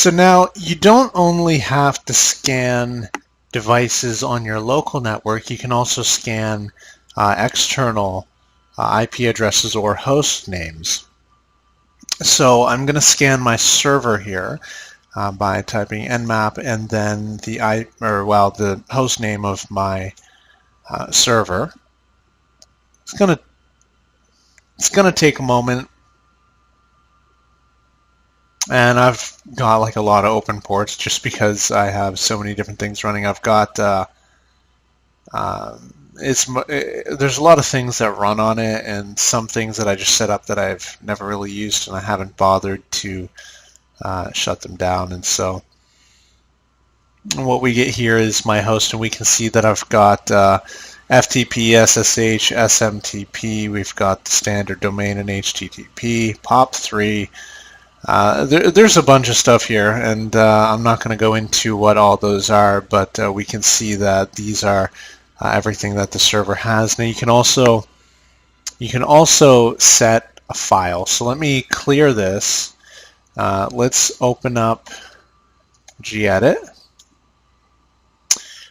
So now you don't only have to scan devices on your local network, you can also scan external IP addresses or host names. So I'm going to scan my server here by typing nmap and then the host name of my server. It's going to take a moment. And I've got like a lot of open ports just because I have so many different things running. I've got there's a lot of things that run on it, and some things that I just set up that I've never really used, and I haven't bothered to shut them down. And so what we get here is my host, and we can see that I've got FTP, SSH, SMTP. We've got the standard domain and HTTP, POP3. There's a bunch of stuff here, and I'm not going to go into what all those are, but we can see that these are everything that the server has. Now you can also set a file. So let me clear this. Let's open up gedit.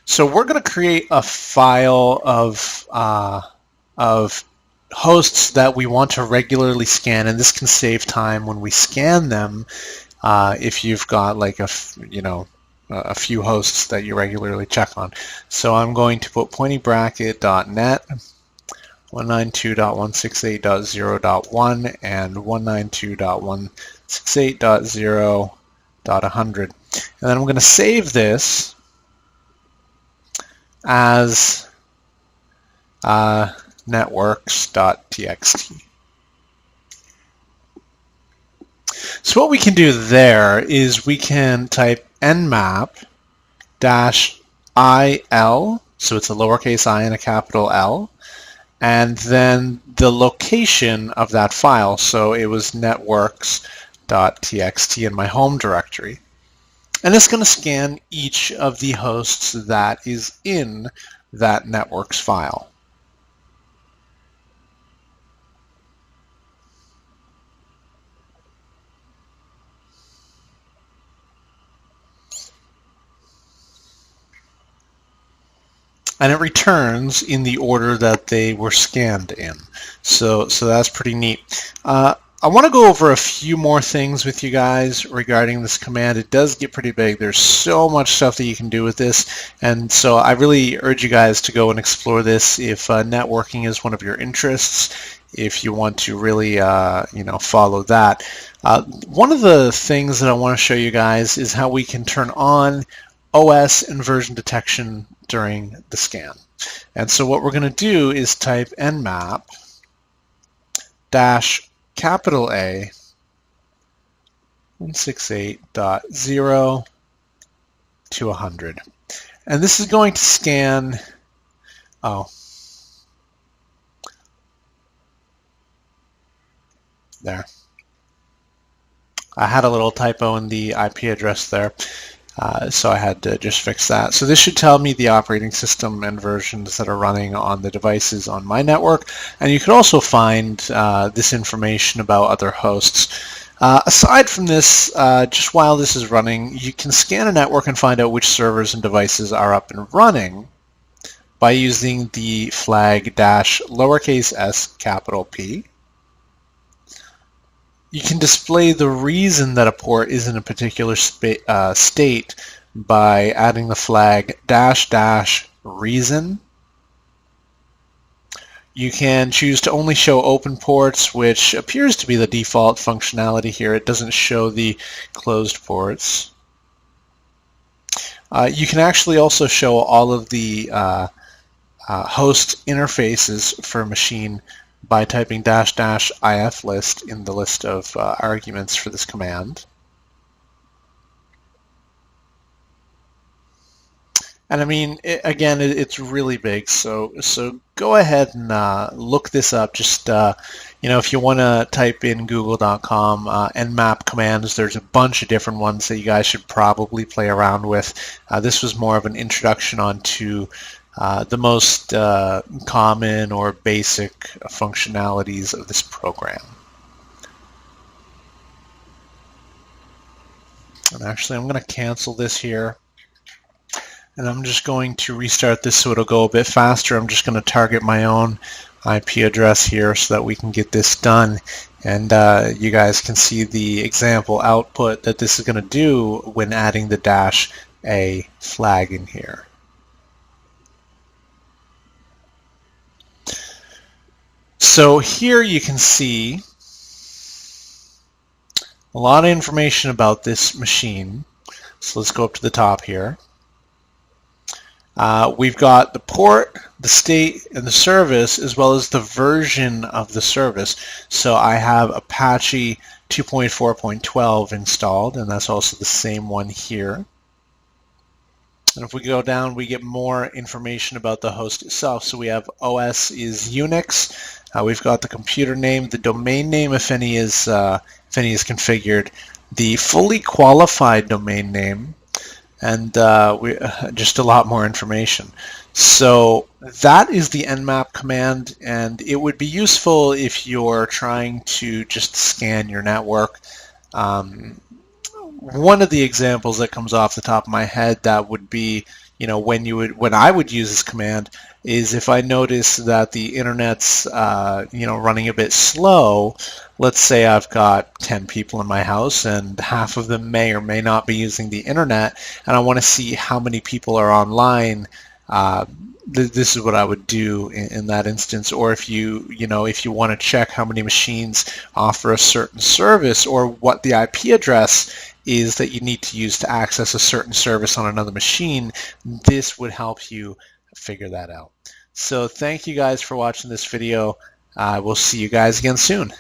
So we're going to create a file of hosts that we want to regularly scan, and this can save time when we scan them if you've got like a few hosts that you regularly check on. So I'm going to put pointy bracket .net 192.168.0.1 and 192.168.0.100, and then I'm going to save this as networks.txt. So what we can do there is we can type nmap -il, so it's a lowercase I and a capital L, and then the location of that file. So it was networks.txt in my home directory. And it's going to scan each of the hosts that is in that networks file. And it returns in the order that they were scanned in. So that's pretty neat. I want to go over a few more things with you guys regarding this command. It does get pretty big. There's so much stuff that you can do with this, and so I really urge you guys to go and explore this if networking is one of your interests, if you want to really follow that. One of the things that I want to show you guys is how we can turn on OS and version detection during the scan. And so what we're going to do is type nmap -A 168.0 to 100. And this is going to scan, there. I had a little typo in the IP address there. So I had to just fix that. So this should tell me the operating system and versions that are running on the devices on my network. And you can also find this information about other hosts. Aside from this, just while this is running, you can scan a network and find out which servers and devices are up and running by using the flag -s You can display the reason that a port is in a particular state by adding the flag --reason. You can choose to only show open ports, which appears to be the default functionality here. It doesn't show the closed ports. You can actually also show all of the host interfaces for a machine by typing --iflist in the list of arguments for this command. And I mean, it's really big, so go ahead and look this up. Just if you want to type in google.com nmap commands, there's a bunch of different ones that you guys should probably play around with. This was more of an introduction onto the most common or basic functionalities of this program. And actually, I'm going to cancel this here. And I'm just going to restart this so it'll go a bit faster. I'm just going to target my own IP address here so that we can get this done. And you guys can see the example output that this is going to do when adding the -a flag in here. So here you can see a lot of information about this machine. So let's go up to the top here. We've got the port, the state, and the service, as well as the version of the service. So I have Apache 2.4.12 installed, and that's also the same one here. And if we go down, we get more information about the host itself. So we have OS is Unix. We've got the computer name, the domain name, if any is configured, the fully qualified domain name, and just a lot more information. So that is the nmap command, and it would be useful if you're trying to just scan your network. One of the examples that comes off the top of my head that would be, when I would use this command is if I notice that the internet's running a bit slow. Let's say I've got 10 people in my house and half of them may or may not be using the internet, and I want to see how many people are online. This is what I would do in that instance. Or if you want to check how many machines offer a certain service, or what the IP address is that you need to use to access a certain service on another machine, this would help you figure that out. So thank you guys for watching this video. We'll see you guys again soon.